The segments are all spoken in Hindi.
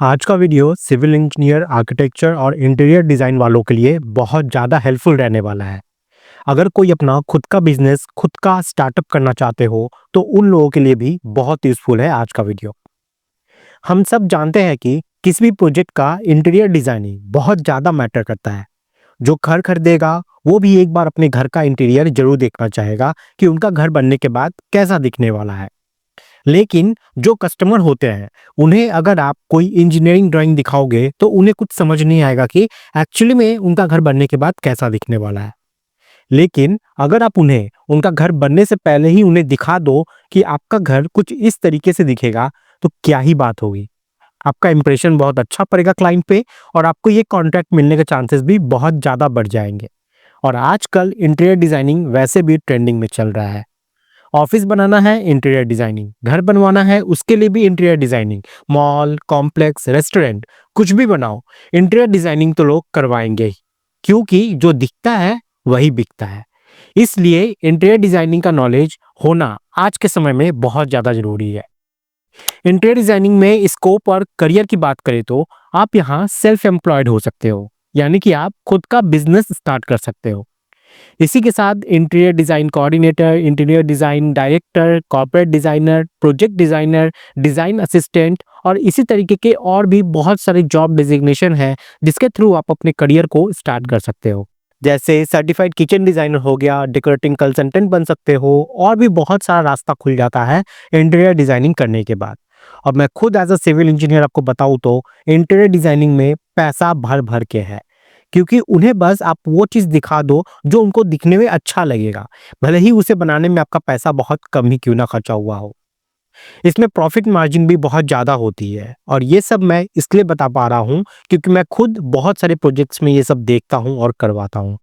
आज का वीडियो सिविल इंजीनियर, आर्किटेक्चर और इंटीरियर डिज़ाइन वालों के लिए बहुत ज़्यादा हेल्पफुल रहने वाला है। अगर कोई अपना खुद का बिजनेस, खुद का स्टार्टअप करना चाहते हो, तो उन लोगों के लिए भी बहुत यूज़फुल है आज का वीडियो। हम सब जानते हैं कि किसी भी प्रोजेक्ट का इंटीरियर डिज़ाइनिंग बहुत ज़्यादा मैटर करता है। जो घर खरीदेगा, वो भी एक बार अपने घर का इंटीरियर ज़रूर देखना चाहेगा कि उनका घर बनने के बाद कैसा दिखने वाला है। लेकिन जो कस्टमर होते हैं, उन्हें अगर आप कोई इंजीनियरिंग ड्राइंग दिखाओगे तो उन्हें कुछ समझ नहीं आएगा कि एक्चुअली में उनका घर बनने के बाद कैसा दिखने वाला है। लेकिन अगर आप उन्हें उनका घर बनने से पहले ही उन्हें दिखा दो कि आपका घर कुछ इस तरीके से दिखेगा, तो क्या ही बात होगी। आपका इंप्रेशन बहुत अच्छा पड़ेगा क्लाइंट पे और आपको ये कॉन्ट्रैक्ट मिलने के चांसेस भी बहुत ज़्यादा बढ़ जाएंगे। और आजकल इंटीरियर डिज़ाइनिंग वैसे भी ट्रेंडिंग में चल रहा है। ऑफिस बनाना है, इंटीरियर डिजाइनिंग। घर बनवाना है, उसके लिए भी interior designing. Mall, complex, restaurant, कुछ भी बनाओ, इंटीरियर डिजाइनिंग तो लोग करवाएंगे ही, क्योंकि जो दिखता है वही बिकता है। इसलिए इंटीरियर डिजाइनिंग का नॉलेज होना आज के समय में बहुत ज़्यादा ज़रूरी है। इंटीरियर डिजाइनिंग में स्कोप और करियर की बात करें तो आप यहाँ सेल्फ एम्प्लॉयड हो सकते हो, यानी कि आप खुद का बिजनेस स्टार्ट कर सकते हो। इसी के साथ interior design coordinator, interior design director, corporate designer, project designer, design assistant और इसी तरीके के और भी बहुत सारे जॉब डिजिग्नेशन हैं जिसके थ्रू आप अपने करियर को स्टार्ट कर सकते हो। जैसे सर्टिफाइड किचन डिज़ाइनर हो गया, डेकोरेटिंग कंसल्टेंट बन सकते हो और भी बहुत सारा रास्ता खुल जाता है इंटीरियर डिज़ाइनिंग करने के बाद। और मैं खुद एज अ सिविल इंजीनियर आपको बताऊँ तो इंटीरियर डिज़ाइनिंग में पैसा भर भर के है, क्योंकि उन्हें बस आप वो चीज़ दिखा दो जो उनको दिखने में अच्छा लगेगा, भले ही उसे बनाने में आपका पैसा बहुत कम ही क्यों ना खर्चा हुआ हो। इसमें प्रॉफिट मार्जिन भी बहुत ज़्यादा होती है और ये सब मैं इसलिए बता पा रहा हूँ क्योंकि मैं खुद बहुत सारे प्रोजेक्ट्स में ये सब देखता हूँ और करवाता हूँ।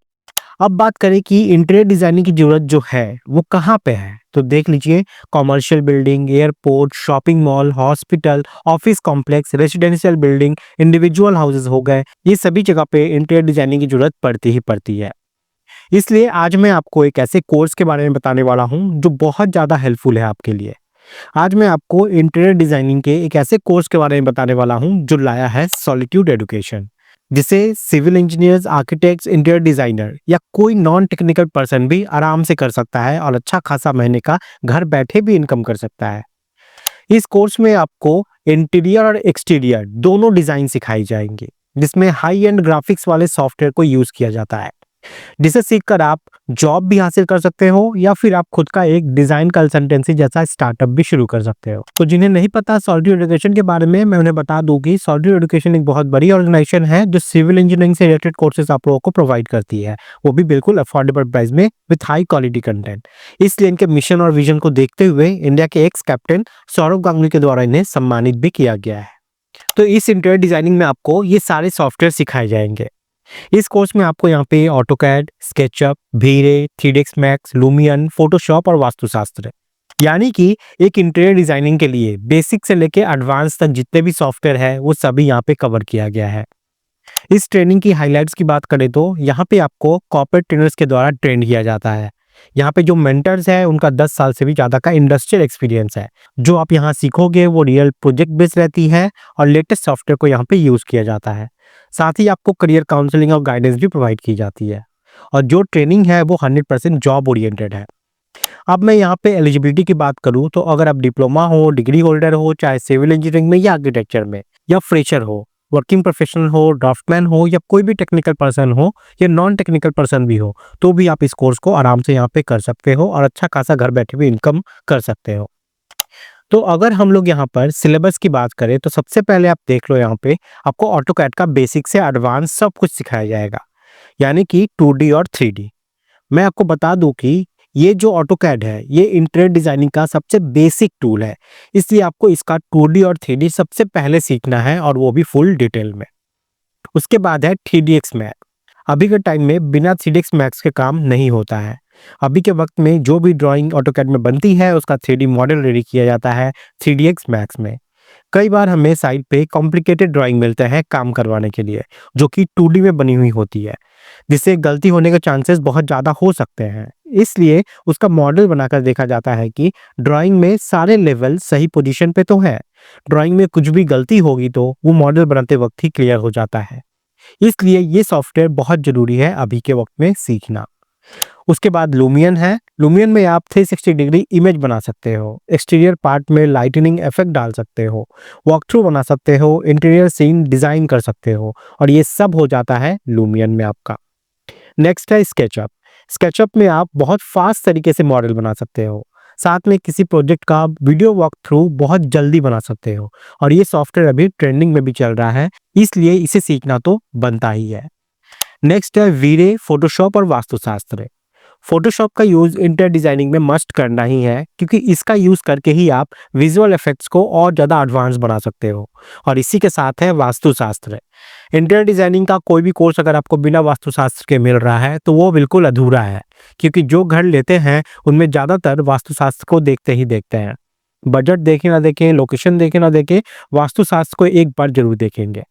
अब बात करें कि इंटीरियर डिज़ाइनिंग की ज़रूरत जो है वो कहाँ पे है, तो देख लीजिए, commercial building, airport, shopping mall, hospital, office complex, residential building, individual houses हो गए, ये सभी जगह पे इंटीरियर डिज़ाइनिंग की ज़रूरत पड़ती ही पड़ती है। इसलिए आज मैं आपको एक ऐसे कोर्स के बारे में बताने वाला हूँ जो बहुत ज़्यादा हेल्पफुल है आपके लिए। आज मैं आपको इंटीरियर डिज़ाइनिंग के एक ऐसे कोर्स के बारे में बताने वाला हूँ जो लाया है सॉलिट्यूड एजुकेशन, जिसे civil engineers, architects, interior designer या कोई नॉन टेक्निकल पर्सन भी आराम से कर सकता है और अच्छा खासा महीने का घर बैठे भी इनकम कर सकता है। इस कोर्स में आपको इंटीरियर और एक्सटीरियर दोनों डिज़ाइन सिखाई जाएंगे, जिसमें हाई एंड ग्राफिक्स वाले सॉफ्टवेयर को यूज़ किया जाता है, जिसे सीखकर आप जॉब भी हासिल कर सकते हो या फिर आप खुद का एक डिजाइन कंसल्टेंसी जैसा स्टार्टअप भी शुरू कर सकते हो। तो जिन्हें नहीं पता सॉलिट्यूड एजुकेशन के बारे में, मैं उन्हें बता दूं कि सॉलिट्यूड एजुकेशन एक बहुत बड़ी ऑर्गेनाइजेशन है जो सिविल इंजीनियरिंग से रिलेटेड कोर्सेज आप लोगों को प्रोवाइड करती है, वो भी बिल्कुल अफोर्डेबल प्राइस में विथ हाई क्वालिटी कंटेंट। इसलिए इनके मिशन और विजन को देखते हुए इंडिया के एक्स कैप्टन सौरव गांगुली के द्वारा इन्हें सम्मानित भी किया गया है। तो इस इंटीरियर डिजाइनिंग में आपको ये सारे सॉफ्टवेयर सिखाए जाएंगे। इस कोर्स में आपको यहाँ पे ऑटोकैड, स्केचअप, वीरे, 3ds मैक्स, लुमियन, फोटोशॉप और वास्तुशास्त्र, यानी कि एक इंटीरियर डिजाइनिंग के लिए बेसिक से लेके एडवांस तक जितने भी सॉफ्टवेयर है वो सभी यहाँ पे कवर किया गया है। इस ट्रेनिंग की हाइलाइट्स की बात करें तो यहाँ पे आपको कॉर्पोरेट ट्रेनर्स के द्वारा ट्रेन किया जाता है। यहाँ पे जो मेंटर्स है उनका 10 साल से भी ज़्यादा का इंडस्ट्रियल एक्सपीरियंस है। जो आप यहाँ सीखोगे वो रियल प्रोजेक्ट बेस्ड रहती है और लेटेस्ट सॉफ्टवेयर को यहाँ पे यूज़ किया जाता है। साथ ही आपको करियर काउंसलिंग और गाइडेंस भी प्रोवाइड की जाती है और जो ट्रेनिंग है वो 100% जॉब ओरिएंटेड है। अब मैं यहाँ पे एलिजिबिलिटी की बात करूँ तो अगर आप डिप्लोमा हो, डिग्री होल्डर हो, चाहे सिविल इंजीनियरिंग में या आर्किटेक्चर में, या फ्रेशर हो, वर्किंग प्रोफेशनल हो, ड्राफ्टमैन हो या कोई भी टेक्निकल पर्सन हो या नॉन टेक्निकल पर्सन भी हो, तो भी आप इस कोर्स को आराम से यहाँ पे कर सकते हो और अच्छा खासा घर बैठे भी इनकम कर सकते हो। तो अगर हम लोग यहाँ पर सिलेबस की बात करें तो सबसे पहले आप देख लो, यहाँ पे आपको ऑटोकैड का बेसिक से एडवांस सब कुछ सिखाया जाएगा, यानी कि 2D और 3D। मैं आपको बता दूं कि ये जो ऑटोकैड है ये इंटीरियर डिजाइनिंग का सबसे बेसिक टूल है, इसलिए आपको इसका 2D और 3D सबसे पहले सीखना है और वो भी फुल डिटेल में। उसके बाद है 3DX मैथ। अभी के टाइम में बिना 3DX मैथ्स के काम नहीं होता है। अभी के वक्त में जो भी ड्राइंग ऑटोकैड में बनती है उसका 3D मॉडल रेडी किया जाता है 3DX मैथ्स में। कई बार हमें साइट पे कॉम्प्लिकेटेड ड्राइंग मिलते हैं काम करवाने के लिए, जो कि 2D में बनी हुई होती है, जिससे गलती होने के चांसेस बहुत ज़्यादा हो सकते हैं। इसलिए उसका मॉडल बनाकर देखा जाता है कि ड्राइंग में सारे लेवल सही पोजीशन पे तो है ड्राइंग में कुछ भी गलती होगी तो वो मॉडल बनाते वक्त ही क्लियर हो जाता है। इसलिए ये सॉफ्टवेयर बहुत ज़रूरी है अभी के वक्त में सीखना। उसके बाद लूमियन है। लूमियन में आप 360 डिग्री इमेज बना सकते हो, एक्सटीरियर पार्ट में लाइटनिंग इफेक्ट डाल सकते हो, वॉक थ्रू बना सकते हो, इंटीरियर सीन डिज़ाइन कर सकते हो, और ये सब हो जाता है लूमियन में आपका। नेक्स्ट है स्केचअप। स्केचअप में आप बहुत फास्ट तरीके से मॉडल बना सकते हो, साथ में किसी प्रोजेक्ट का वीडियो वॉक थ्रू बहुत जल्दी बना सकते हो, और ये सॉफ्टवेयर अभी ट्रेंडिंग में भी चल रहा है, इसलिए इसे सीखना तो बनता ही है। नेक्स्ट है वीरे, फोटोशॉप और वास्तुशास्त्र। फोटोशॉप का यूज़ इंटीरियर डिज़ाइनिंग में मस्ट करना ही है, क्योंकि इसका यूज़ करके ही आप विजुअल इफेक्ट्स को और ज़्यादा एडवांस बना सकते हो। और इसी के साथ है वास्तुशास्त्र। इंटीरियर डिज़ाइनिंग का कोई भी कोर्स अगर आपको बिना वास्तुशास्त्र के मिल रहा है तो वो बिल्कुल अधूरा है, क्योंकि जो घर लेते हैं उनमें ज़्यादातर वास्तुशास्त्र को देखते ही देखते हैं। बजट देखें ना देखें, लोकेशन देखें ना देखें, वास्तुशास्त्र को एक बार ज़रूर देखेंगे।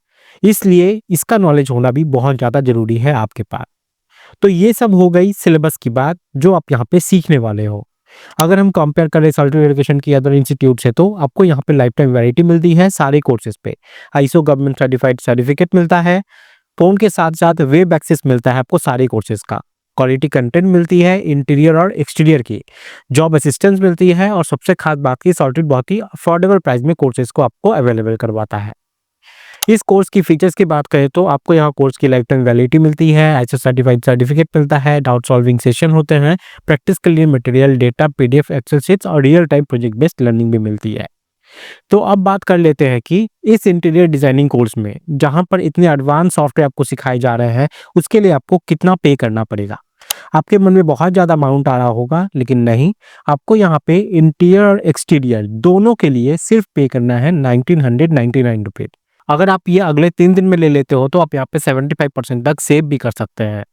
इसलिए इसका नॉलेज होना भी बहुत ज़्यादा ज़रूरी है आपके पास। तो ये सब हो गई सिलेबस की बात जो आप यहाँ पे सीखने वाले हो। अगर हम कंपेयर करें सॉलिड एजुकेशन की अदर इंस्टीट्यूट से, तो आपको यहाँ पे लाइफ टाइम वैरायटी मिलती है सारे कोर्सेज पे। आईएसओ गवर्नमेंट सर्टिफाइड सर्टिफिकेट मिलता है, फ़ोन के साथ-साथ वेब एक्सेस मिलता है आपको सारे कोर्सेज का। क्वालिटी कंटेंट मिलती है इंटीरियर और एक्सटीरियर की। जॉब असिस्टेंस मिलती है, और सबसे खास बात की सॉलिड बहुत ही अफोर्डेबल प्राइस में कोर्सेज को आपको अवेलेबल करवाता है। इस कोर्स की फीचर्स की बात करें तो आपको यहाँ कोर्स की लाइफ टाइम वैलिडिटी मिलती है, आईएसओ सर्टिफाइड सर्टिफिकेट मिलता है, डाउट सॉल्विंग सेशन होते हैं, प्रैक्टिस के लिए material, data, PDF, excel sheets और real time project based learning भी मिलती है। तो अब बात कर लेते हैं कि इस इंटीरियर डिजाइनिंग कोर्स में जहाँ पर इतने एडवांस सॉफ्टवेयर आपको सिखाए जा रहे हैं, उसके लिए आपको कितना पे करना पड़ेगा। आपके मन में बहुत ज़्यादा अमाउंट आ रहा होगा, लेकिन नहीं, आपको यहाँ पे इंटीरियर और एक्सटीरियर दोनों के लिए सिर्फ पे करना है 1999 रुपये। अगर आप ये अगले 3 दिन में ले लेते हो तो आप यहाँ पे 75% तक सेव भी कर सकते हैं।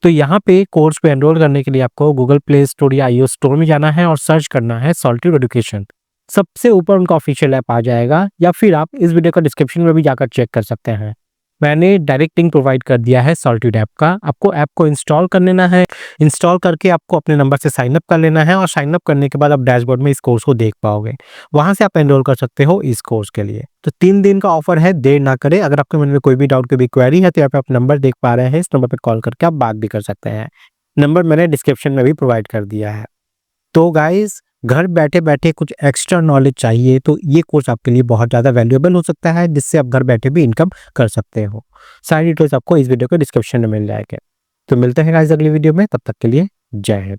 तो यहाँ पे कोर्स पे एनरोल करने के लिए आपको गूगल प्ले स्टोर या आईओएस स्टोर में जाना है और सर्च करना है सॉलिट्यूड एजुकेशन। सबसे ऊपर उनका ऑफिशियल ऐप आ जाएगा, या फिर आप इस वीडियो का डिस्क्रिप्शन में भी जाकर चेक कर सकते हैं। मैंने डायरेक्ट लिंक प्रोवाइड कर दिया है सॉलिट्यूड ऐप का। आपको ऐप को इंस्टॉल कर लेना है। इंस्टॉल करके आपको अपने नंबर से साइन अप कर लेना है, और साइन अप करने के बाद आप डैशबोर्ड में इस कोर्स को देख पाओगे। वहां से आप एनरोल कर सकते हो इस कोर्स के लिए। तो 3 दिन का ऑफर है, देर ना करें। अगर आपके मन में कोई भी डाउट, कोई भी क्वेरी है तो यहाँ पे आप नंबर देख पा रहे हैं, इस नंबर पर कॉल करके आप बात भी कर सकते हैं। नंबर मैंने डिस्क्रिप्शन में भी प्रोवाइड कर दिया है। तो गाइस, घर बैठे-बैठे कुछ एक्स्ट्रा नॉलेज चाहिए तो ये कोर्स आपके लिए बहुत ज़्यादा वैल्यूएबल हो सकता है, जिससे आप घर बैठे भी इनकम कर सकते हो। सारी डिटेल्स आपको इस वीडियो के डिस्क्रिप्शन में मिल जाएगा। तो मिलते हैं गाइस अगली वीडियो में, तब तक के लिए जय हिंद।